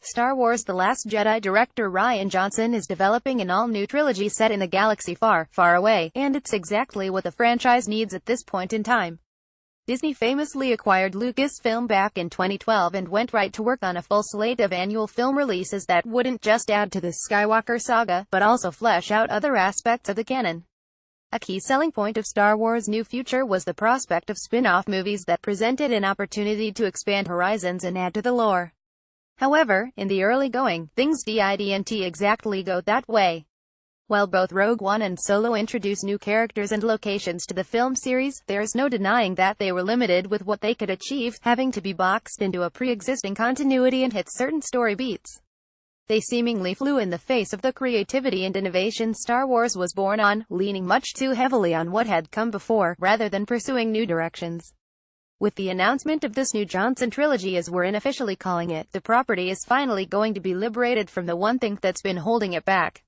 Star Wars The Last Jedi director Rian Johnson is developing an all-new trilogy set in a galaxy far, far away, and it's exactly what the franchise needs at this point in time. Disney famously acquired Lucasfilm back in 2012 and went right to work on a full slate of annual film releases that wouldn't just add to the Skywalker saga, but also flesh out other aspects of the canon. A key selling point of Star Wars' new future was the prospect of spin-off movies that presented an opportunity to expand horizons and add to the lore. However, in the early going, things didn't exactly go that way. While both Rogue One and Solo introduce new characters and locations to the film series, there's no denying that they were limited with what they could achieve, having to be boxed into a pre-existing continuity and hit certain story beats. They seemingly flew in the face of the creativity and innovation Star Wars was born on, leaning much too heavily on what had come before, rather than pursuing new directions. With the announcement of this new Johnson trilogy, as we're unofficially calling it, the property is finally going to be liberated from the one thing that's been holding it back.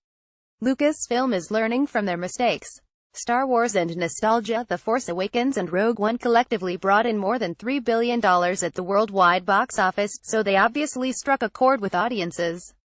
Lucasfilm is learning from their mistakes. Star Wars and nostalgia. The Force Awakens and Rogue One collectively brought in more than $3 billion at the worldwide box office, so they obviously struck a chord with audiences.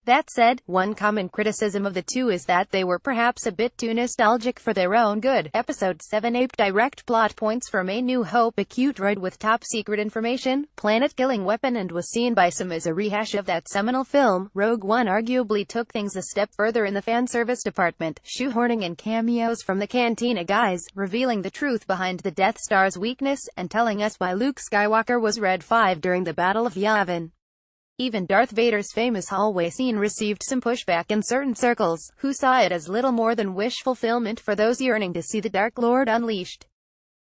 That said, one common criticism of the two is that they were perhaps a bit too nostalgic for their own good. Episode 7 aped direct plot points from A New Hope, a cute droid with top-secret information, planet-killing weapon, and was seen by some as a rehash of that seminal film. Rogue One arguably took things a step further in the fan service department, shoehorning in cameos from the Cantina guys, revealing the truth behind the Death Star's weakness, and telling us why Luke Skywalker was Red 5 during the Battle of Yavin. Even Darth Vader's famous hallway scene received some pushback in certain circles, who saw it as little more than wish fulfillment for those yearning to see the Dark Lord unleashed.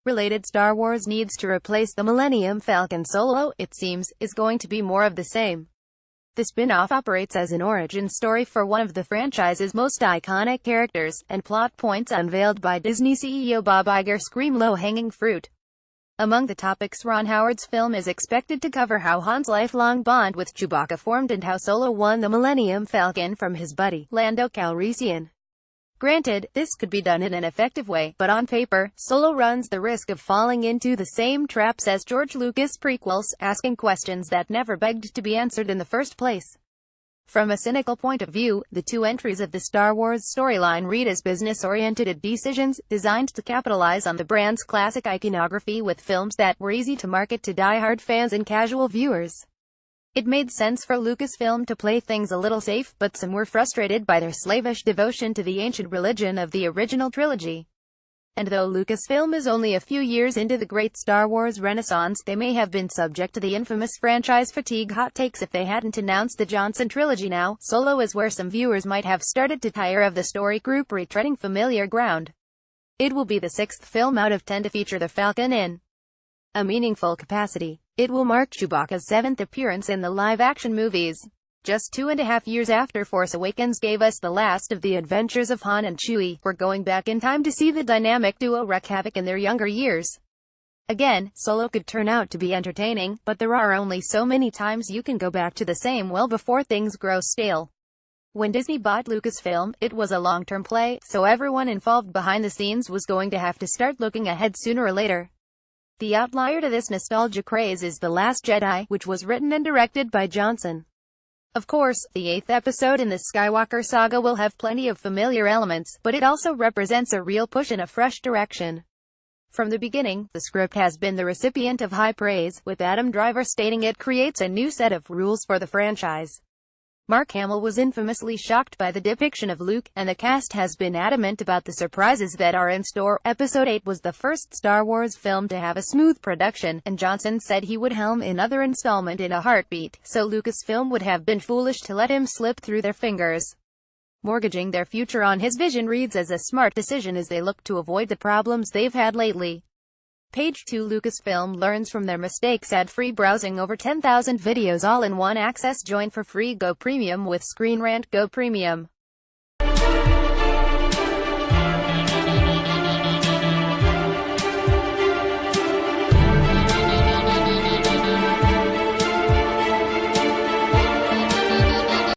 Related, Star Wars needs to replace the Millennium Falcon. Solo, it seems, is going to be more of the same. The spin-off operates as an origin story for one of the franchise's most iconic characters, and plot points unveiled by Disney CEO Bob Iger scream low-hanging fruit. Among the topics, Ron Howard's film is expected to cover how Han's lifelong bond with Chewbacca formed and how Solo won the Millennium Falcon from his buddy, Lando Calrissian. Granted, this could be done in an effective way, but on paper, Solo runs the risk of falling into the same traps as George Lucas' prequels, asking questions that never begged to be answered in the first place. From a cynical point of view, the two entries of the Star Wars storyline read as business-oriented decisions, designed to capitalize on the brand's classic iconography with films that were easy to market to die-hard fans and casual viewers. It made sense for Lucasfilm to play things a little safe, but some were frustrated by their slavish devotion to the ancient religion of the original trilogy. And though Lucasfilm is only a few years into the great Star Wars renaissance, they may have been subject to the infamous franchise fatigue hot takes if they hadn't announced the Johnson trilogy now. Solo is where some viewers might have started to tire of the story group retreading familiar ground. It will be the sixth film out of 10 to feature the Falcon in a meaningful capacity. It will mark Chewbacca's 7th appearance in the live-action movies. Just 2.5 years after Force Awakens gave us the last of the adventures of Han and Chewie, we're going back in time to see the dynamic duo wreak havoc in their younger years. Again, Solo could turn out to be entertaining, but there are only so many times you can go back to the same well before things grow stale. When Disney bought Lucasfilm, it was a long-term play, so everyone involved behind the scenes was going to have to start looking ahead sooner or later. The outlier to this nostalgia craze is The Last Jedi, which was written and directed by Johnson. Of course, the 8th episode in the Skywalker saga will have plenty of familiar elements, but it also represents a real push in a fresh direction. From the beginning, the script has been the recipient of high praise, with Adam Driver stating it creates a new set of rules for the franchise. Mark Hamill was infamously shocked by the depiction of Luke, and the cast has been adamant about the surprises that are in store. Episode 8 was the first Star Wars film to have a smooth production, and Johnson said he would helm another installment in a heartbeat, so Lucasfilm would have been foolish to let him slip through their fingers. Mortgaging their future on his vision reads as a smart decision as they look to avoid the problems they've had lately. Page 2 Lucasfilm learns from their mistakes. Ad-free browsing, over 10,000 videos all in one access. Join for free. Go Premium with Screen Rant. Go Premium.